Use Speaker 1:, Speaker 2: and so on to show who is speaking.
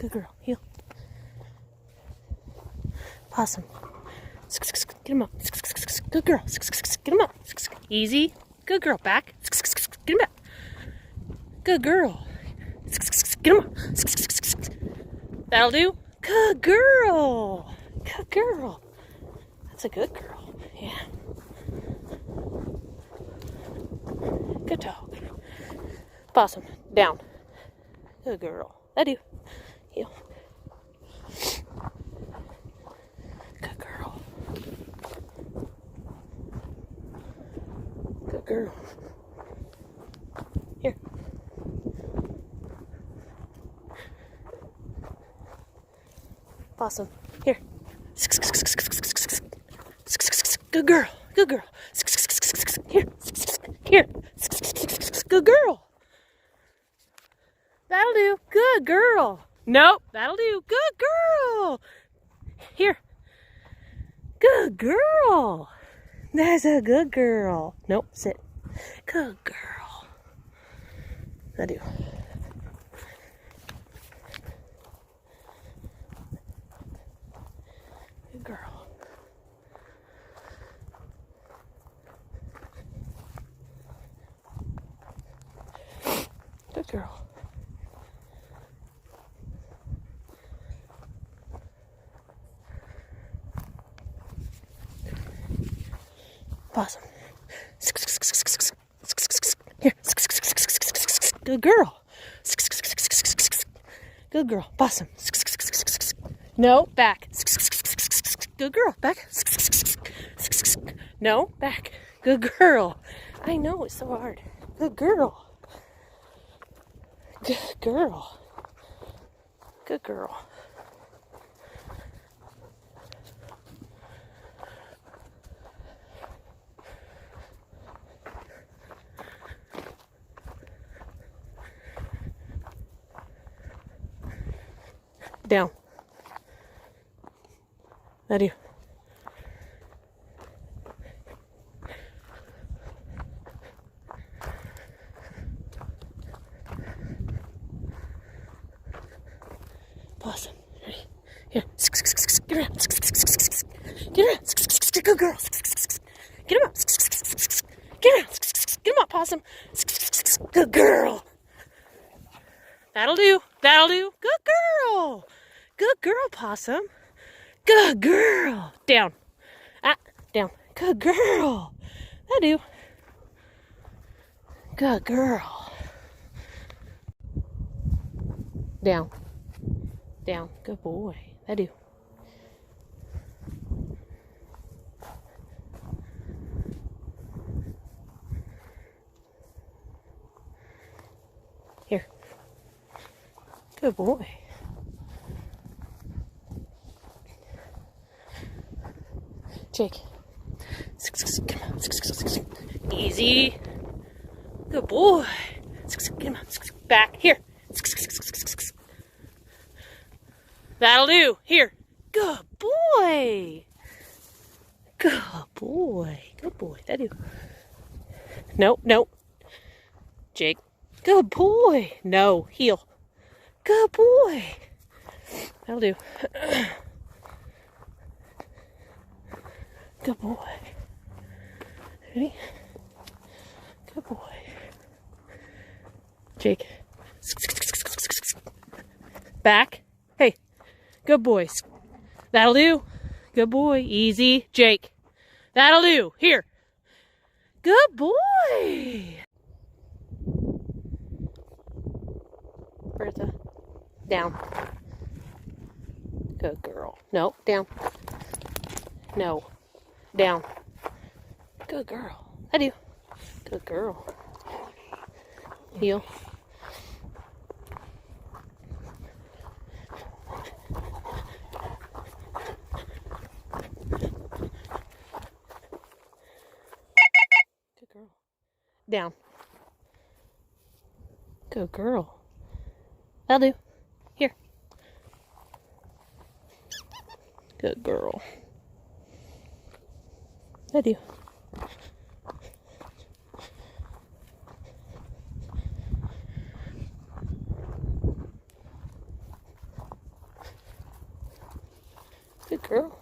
Speaker 1: Good girl. Heel. Possum. Get him up. Good girl. Get him up. Easy. Good girl. Back. Get him back. Good girl. Get him up. That'll do. Good girl. Good girl. That's a good girl. Yeah. Good dog. Possum. Down. Good girl. That'll do. Heel. Good girl. Good girl. Here. Possum. Here. Good girl. Good girl. Here. Here. Good girl. That'll do. Good girl. Nope. That'll do. Good girl. Here. Good girl. That's a good girl. Nope. Sit. Good girl. That'll do. Good girl. Good girl. Possum. Here. Good girl. Good girl. Possum. No, back. Good girl. Back. No, back. Good girl. I know, it's so hard. Good girl. Good girl. Good girl. Down. That'll do. Possum. Ready? Here. Get around. Get around. Good girl. Get him up. Get around. Get him up, Possum. Good girl. That'll do. That'll do. Good girl. Good girl, Possum. Good girl. Down. Down. Good girl. That'll do. Good girl. Down. Down. Good boy. That'll do. Here. Good boy. Jake. Easy. Good boy. Get him up. Back. Here. That'll do. Here. Good boy. Good boy. Good boy. That'll do. Nope. Nope. Jake. Good boy. No. Heel. Good boy. That'll do. Good boy. Ready? Good boy. Jake. Back. Hey. Good boys. That'll do. Good boy. Easy. Jake. That'll do. Here. Good boy. Bertha. Down. Good girl. No. Down. No. Down. Good girl. I do. Good girl. Heel. Good girl. Down. Good girl. That'll do. Here. Good girl. I do. Good girl.